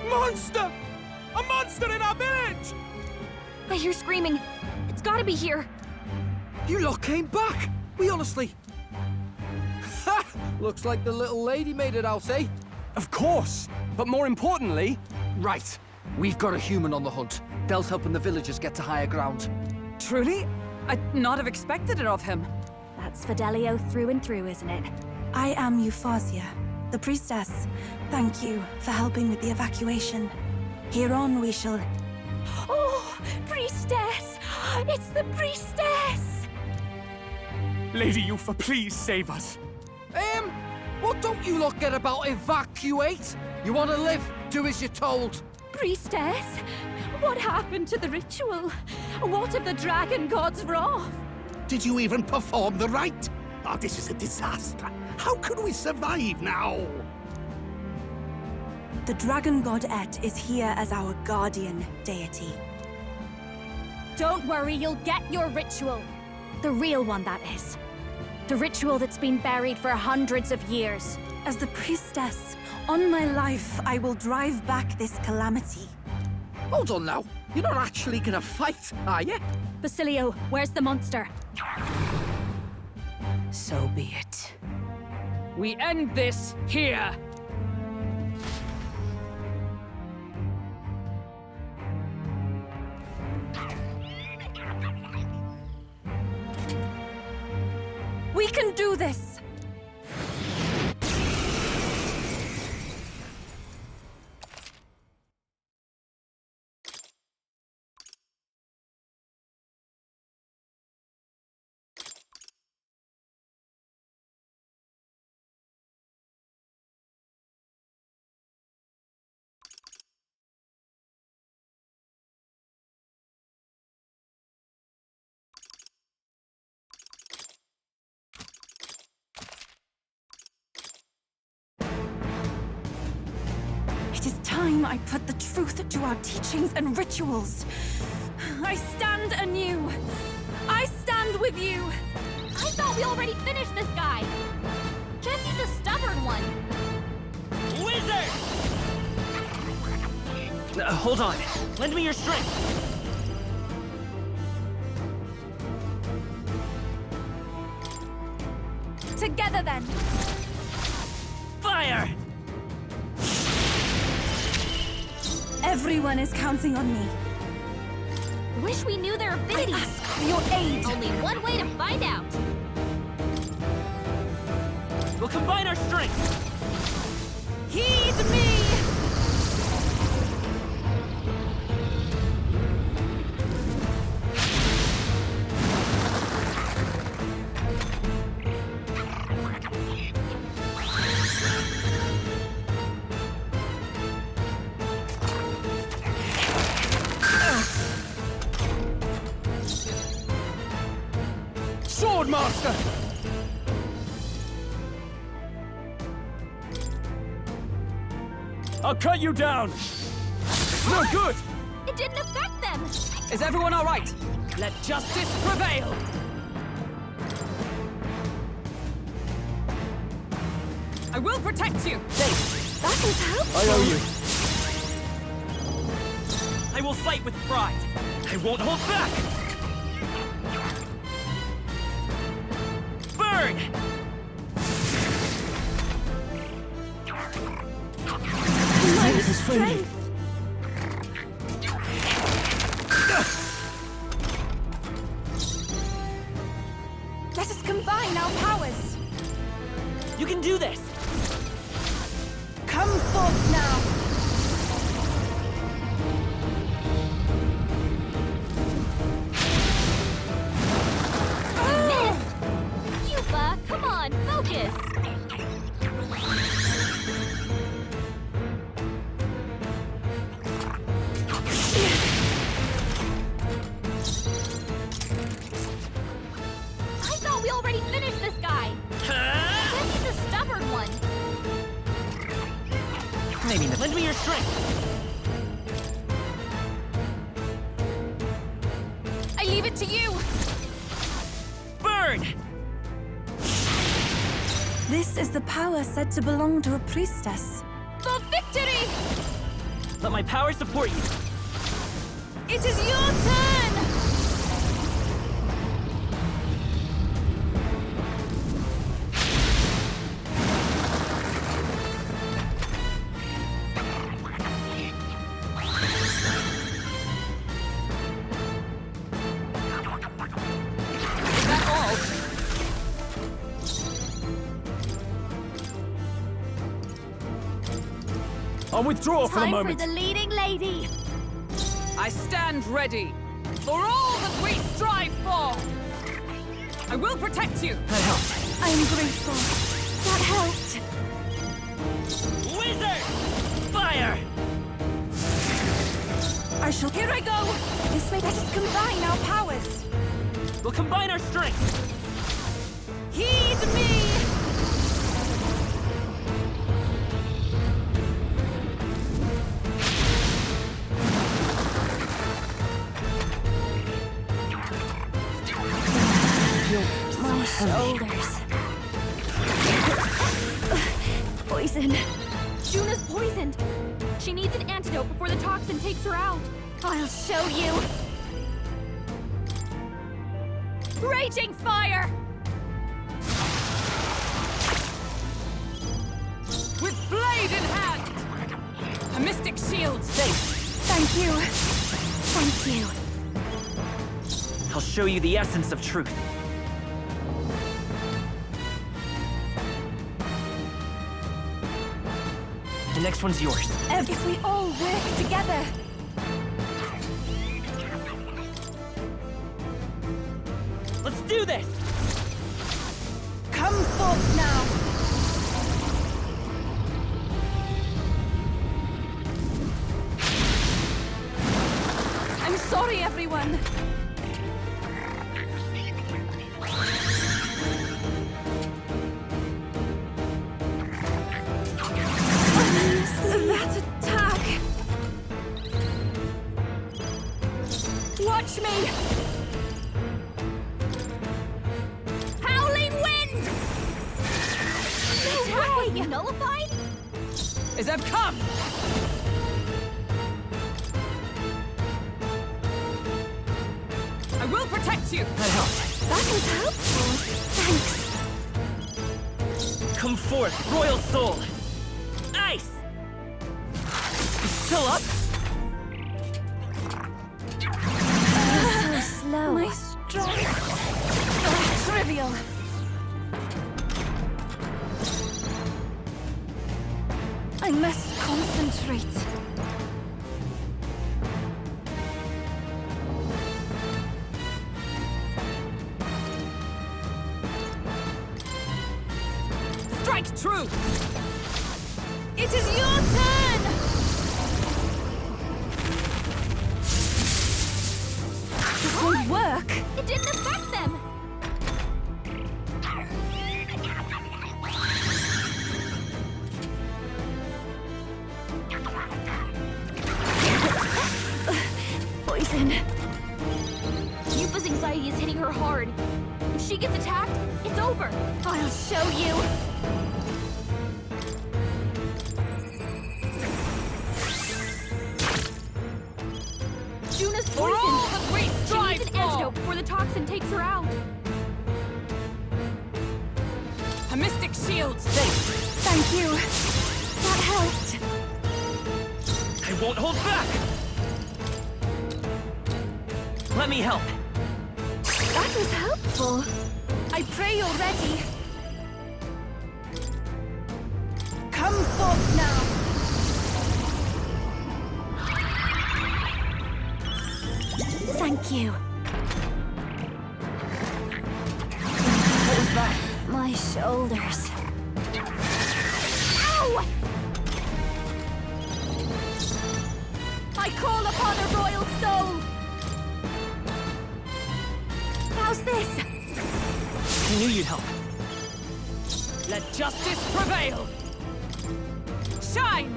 Monster! A monster in our village! I hear screaming. It's gotta be here. You lot came back! We honestly... Ha! Looks like the little lady made it out, eh? Of course! But more importantly... Right. We've got a human on the hunt. Del's helping the villagers get to higher ground. Truly? I'd not have expected it of him. That's Fidelio through and through, isn't it? I am Eupha, the priestess. Thank you for helping with the evacuation. Here on we shall... Oh, priestess! It's the priestess! Lady Eupha, please save us. What don't you lot get about evacuate? You want to live? Do as you're told. Priestess? What happened to the ritual? What of the dragon god's wrath? Did you even perform the rite? Oh, this is a disaster. How can we survive now? The dragon god Et is here as our guardian deity. Don't worry, you'll get your ritual. The real one, that is. The ritual that's been buried for hundreds of years. As the priestess, on my life, I will drive back this calamity. Hold on now. You're not actually gonna fight, are you? Basilio, where's the monster? So be it. We end this here! We can do this! It is time I put the truth to our teachings and rituals. I stand anew. I stand with you. I thought we already finished this guy. Jesse's a stubborn one. Wizard! Hold on. Lend me your strength. Together then. Fire! Everyone is counting on me. Wish we knew their I abilities. ask for your aid. Only one way to find out. We'll combine our strengths. Heed me! Swordmaster! I'll cut you down! It's no good! It didn't affect them. Is everyone all right? Let justice prevail! I will protect you! That was helpful. I owe you. I will fight with pride. I won't hold back! Burn! My strength. Let us combine our powers. You can do this! Come forth now. Eupha, come on, focus. I thought we already finished this guy. Jesse's a stubborn one. Maybe not. Lend me your strength. I leave it to you. Burn! This is the power said to belong to a priestess. For victory! Let my power support you. It is your turn! Is that all? I'll withdraw for the Time for moment. the leading lady. I stand ready for all that we strive for! I will protect you! That helps. I am grateful. That helped. Wizard! Fire! Here I go! This way, let us combine our powers. We'll combine our strengths. Heed me! My shoulders. Poison. Juna's poisoned. She needs an antidote before the toxin takes her out. I'll show you. Raging fire! With blade in hand! A mystic shield! Thank you. Thank you. I'll show you the essence of truth. The next one's yours. If we all work together. Let's do this! Come forth now! I'm sorry, everyone. That attack! Watch me! Howling wind! No way! Nullified? As I've come! I will protect you! That helps. That was helpful. Thanks. Come forth, royal soul! Ice! You still up? So slow. My strength. Oh, trivial. I must concentrate. Strike true! It is your turn! This won't work. It didn't affect them. Poison. Eupha's anxiety is hitting her hard. If she gets attacked, it's over. I'll show you. Juna's For poisoned. all that we She strive needs an for! antidote before the toxin takes her out. A mystic shield! Thank you. That helped. I won't hold back! Let me help. That was helpful. I pray you're ready. Come forth now. Thank you. What was that? My shoulders. Ow! I call upon a royal soul. How's this? I knew you'd help. Let justice prevail! Shine!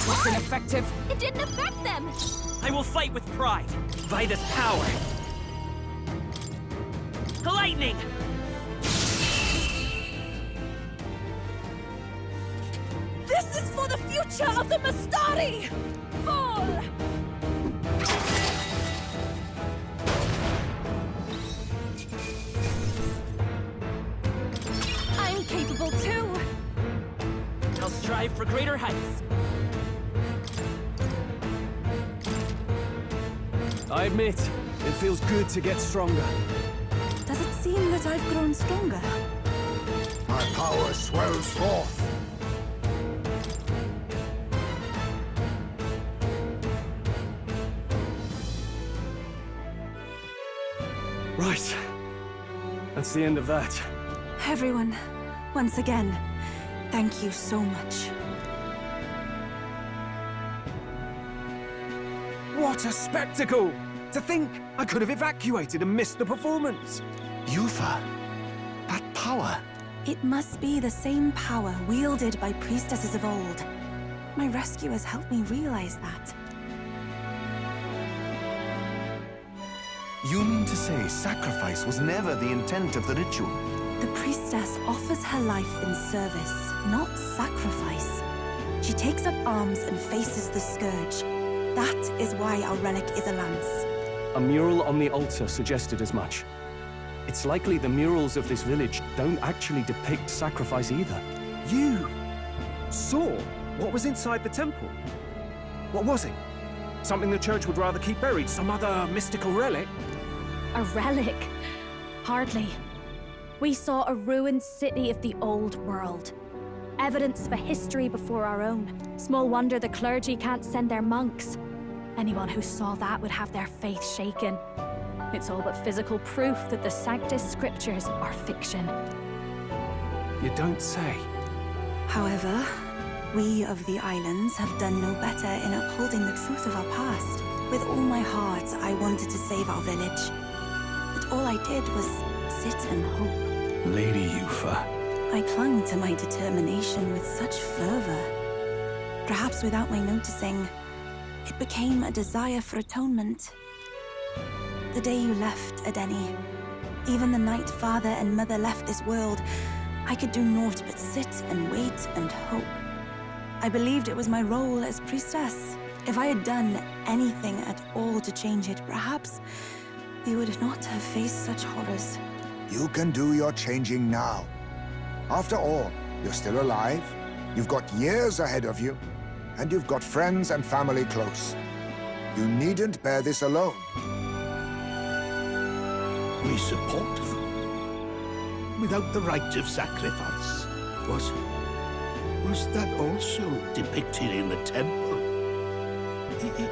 Was ineffective? It didn't affect them. I will fight with pride, by this power. Lightning! This is for for the future of the Mastari! Fall! I'm capable too! I'll strive for greater heights. I admit, it feels good to get stronger. Does it seem that I've grown stronger? My power swells forth. Right. That's the end of that. Everyone, once again, thank you so much. What a spectacle! To think I could have evacuated and missed the performance. Eupha, that power. It must be the same power wielded by priestesses of old. My rescuers helped me realize that. You mean to say sacrifice was never the intent of the ritual? The priestess offers her life in service, not sacrifice. She takes up arms and faces the scourge. That is why our relic is a lance. A mural on the altar suggested as much. It's likely the murals of this village don't actually depict sacrifice either. You saw what was inside the temple? What was it? Something the church would rather keep buried? Some other mystical relic? A relic? Hardly. We saw a ruined city of the old world. Evidence of a history before our own. Small wonder the clergy can't send their monks. Anyone who saw that would have their faith shaken. It's all but physical proof that the Sanctus Scriptures are fiction. You don't say. However, we of the islands have done no better in upholding the truth of our past. With all my heart, I wanted to save our village. But all I did was sit and hope. Lady Eupha. I clung to my determination with such fervor. Perhaps without my noticing, it became a desire for atonement. The day you left, Edeni, even the night father and mother left this world, I could do naught but sit and wait and hope. I believed it was my role as priestess. If I had done anything at all to change it, perhaps we would not have faced such horrors. You can do your changing now. After all, you're still alive, you've got years ahead of you, and you've got friends and family close. You needn't bear this alone. We support you. Without the rite of sacrifice. Was that also depicted in the temple?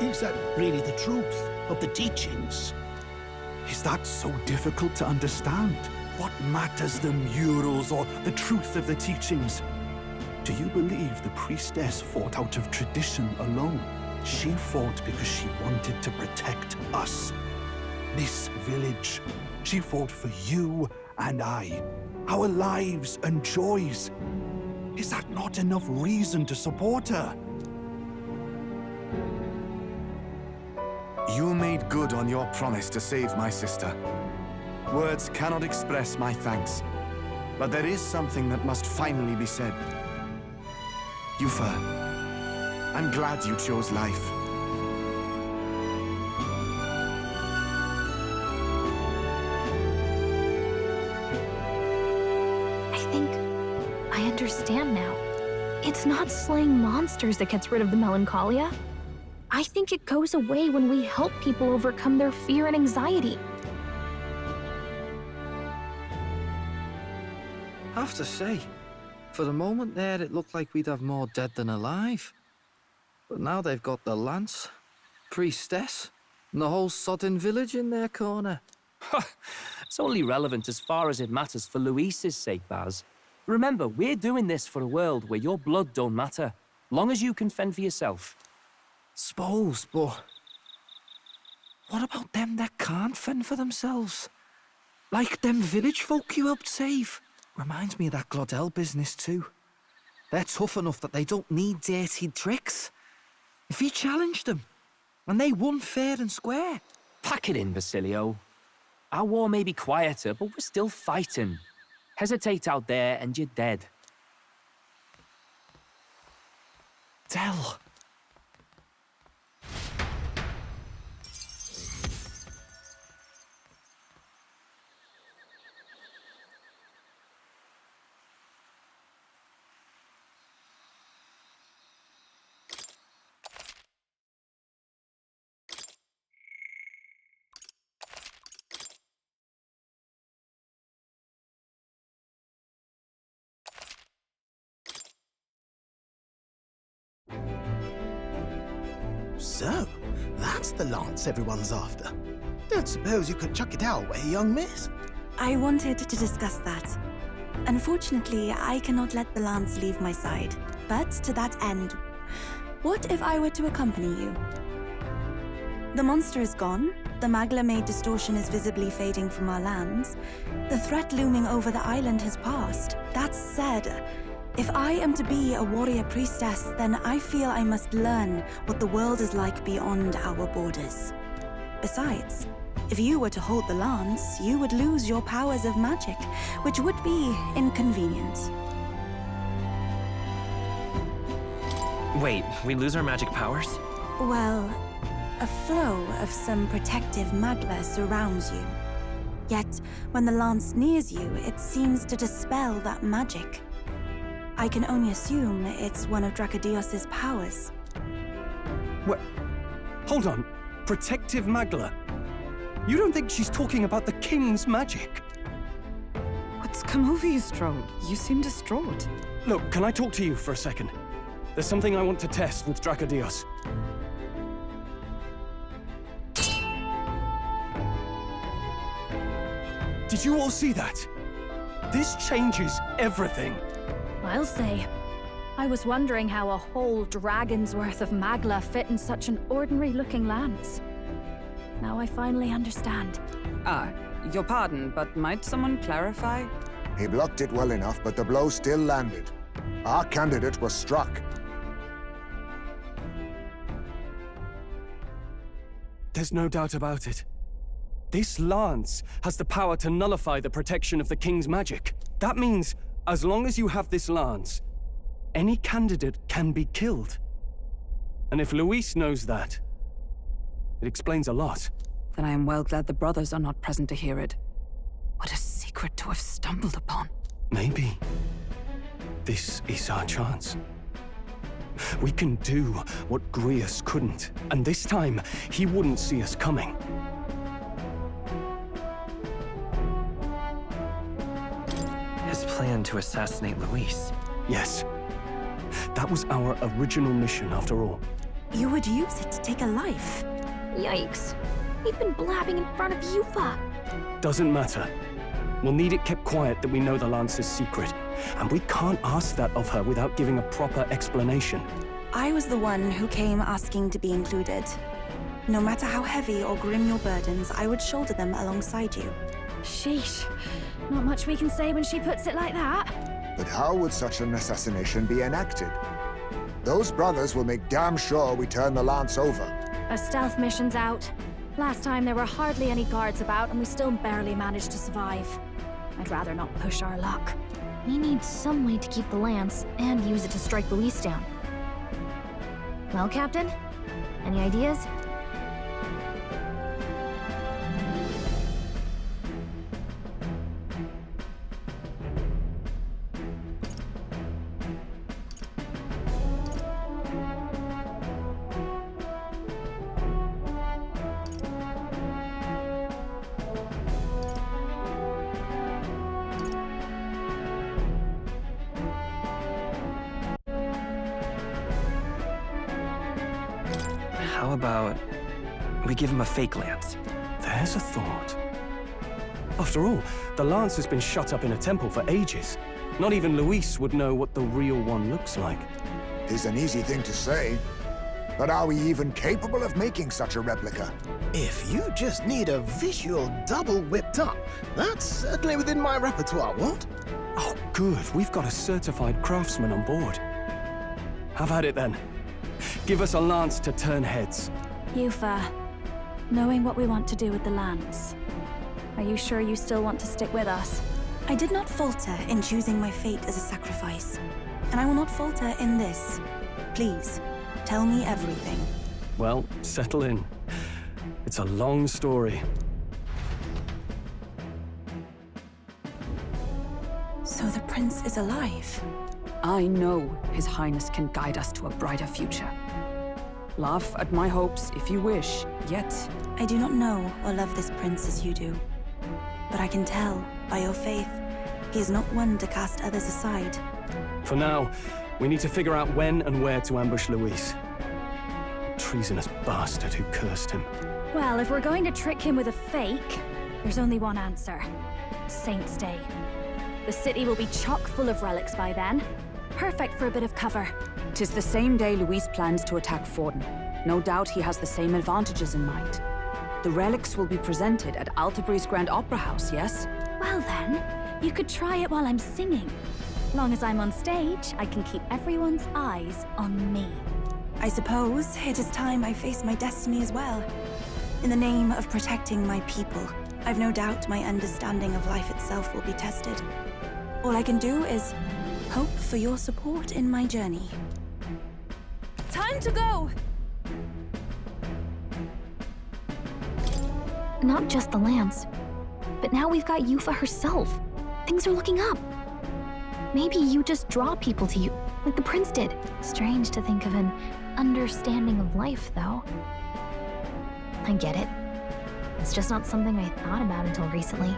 Is that really the truth of the teachings? Is that so difficult to understand? What matters the murals or the truth of the teachings? Do you believe the priestess fought out of tradition alone? She fought because she wanted to protect us. This village. She fought for you and I. Our lives and joys. Is that not enough reason to support her? You made good on your promise to save my sister. Words cannot express my thanks. But there is something that must finally be said. Eupha, I'm glad you chose life. I think I understand now. It's not slaying monsters that gets rid of the melancholia. I think it goes away when we help people overcome their fear and anxiety. I have to say, for the moment there, it looked like we'd have more dead than alive. But now they've got the lance, priestess, and the whole sodden village in their corner. It's only relevant as far as it matters for Luis's sake, Baz. Remember, we're doing this for a world where your blood don't matter, long as you can fend for yourself. Suppose, but what about them that can't fend for themselves? Like them village folk you helped save. Reminds me of that Glodell business too. They're tough enough that they don't need dirty tricks. If he challenged them, and they won fair and square. Pack it in, Basilio. Our war may be quieter, but we're still fighting. Hesitate out there and you're dead. Adele. So, that's the lance everyone's after. Don't suppose you could chuck it our way, young miss? I wanted to discuss that. Unfortunately, I cannot let the lance leave my side. But to that end, what if I were to accompany you? The monster is gone. The Magla-made distortion is visibly fading from our lands. The threat looming over the island has passed. That said, if I am to be a warrior priestess, then I feel I must learn what the world is like beyond our borders. Besides, if you were to hold the lance, you would lose your powers of magic, which would be inconvenient. Wait, we lose our magic powers? Well, a flow of some protective magla surrounds you. Yet, when the lance nears you, it seems to dispel that magic. I can only assume it's one of Dracodios's powers. What? Hold on. Protective Magla? You don't think she's talking about the king's magic? What's come over you, Strong? You seem distraught. Look, can I talk to you for a second? There's something I want to test with Dracodios. Did you all see that? This changes everything. I'll say. I was wondering how a whole dragon's worth of magla fit in such an ordinary-looking lance. Now I finally understand. Your pardon, but might someone clarify? He blocked it well enough, but the blow still landed. Our candidate was struck. There's no doubt about it. This lance has the power to nullify the protection of the king's magic. That means, as long as you have this lance, any candidate can be killed. And if Luis knows that, it explains a lot. Then I am well glad the brothers are not present to hear it. What a secret to have stumbled upon. Maybe this is our chance. We can do what Grius couldn't, and this time, he wouldn't see us coming. His plan to assassinate Luis. Yes. That was our original mission, after all. You would use it to take a life. Yikes. We've been blabbing in front of Eupha. Doesn't matter. We'll need it kept quiet that we know the Lance's secret. And we can't ask that of her without giving a proper explanation. I was the one who came asking to be included. No matter how heavy or grim your burdens, I would shoulder them alongside you. Sheesh. Not much we can say when she puts it like that. But how would such an assassination be enacted? Those brothers will make damn sure we turn the lance over. A stealth mission's out. Last time there were hardly any guards about and we still barely managed to survive. I'd rather not push our luck. We need some way to keep the lance and use it to strike Luis down. Well, Captain? Any ideas? How about we give him a fake lance? There's a thought. After all, the lance has been shut up in a temple for ages. Not even Luis would know what the real one looks like. It's an easy thing to say, but are we even capable of making such a replica? If you just need a visual double whipped up, that's certainly within my repertoire, what? Oh, good. We've got a certified craftsman on board. Have at it then. Give us a lance to turn heads. Eupha, knowing what we want to do with the lance, are you sure you still want to stick with us? I did not falter in choosing my fate as a sacrifice, and I will not falter in this. Please, tell me everything. Well, settle in. It's a long story. So the prince is alive? I know His Highness can guide us to a brighter future. Laugh at my hopes if you wish, yet... I do not know or love this prince as you do. But I can tell, by your faith, he is not one to cast others aside. For now, we need to figure out when and where to ambush Luis. Treasonous bastard who cursed him. Well, if we're going to trick him with a fake, there's only one answer. Saint's Day. The city will be chock full of relics by then. Perfect for a bit of cover. 'Tis the same day Luis plans to attack Forden. No doubt he has the same advantages in mind. The relics will be presented at Altabri's Grand Opera House, yes? Well then, you could try it while I'm singing. Long as I'm on stage, I can keep everyone's eyes on me. I suppose it is time I face my destiny as well. In the name of protecting my people, I've no doubt my understanding of life itself will be tested. All I can do is hope for your support in my journey. Time to go! Not just the lance, but now we've got Eupha herself. Things are looking up. Maybe you just draw people to you, like the prince did. Strange to think of an understanding of life, though. I get it. It's just not something I thought about until recently.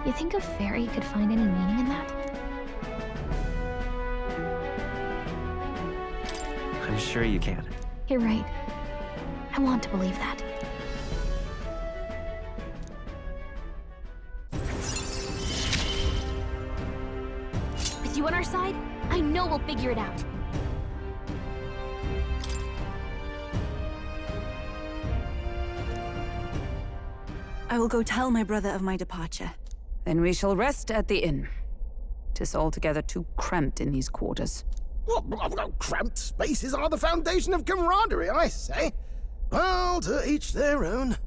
You think a fairy could find any meaning in that? I'm sure you can. You're right. I want to believe that. With you on our side, I know we'll figure it out. I will go tell my brother of my departure. Then we shall rest at the inn. 'Tis altogether too cramped in these quarters. Cramped spaces are the foundation of camaraderie, I say. Well, to each their own.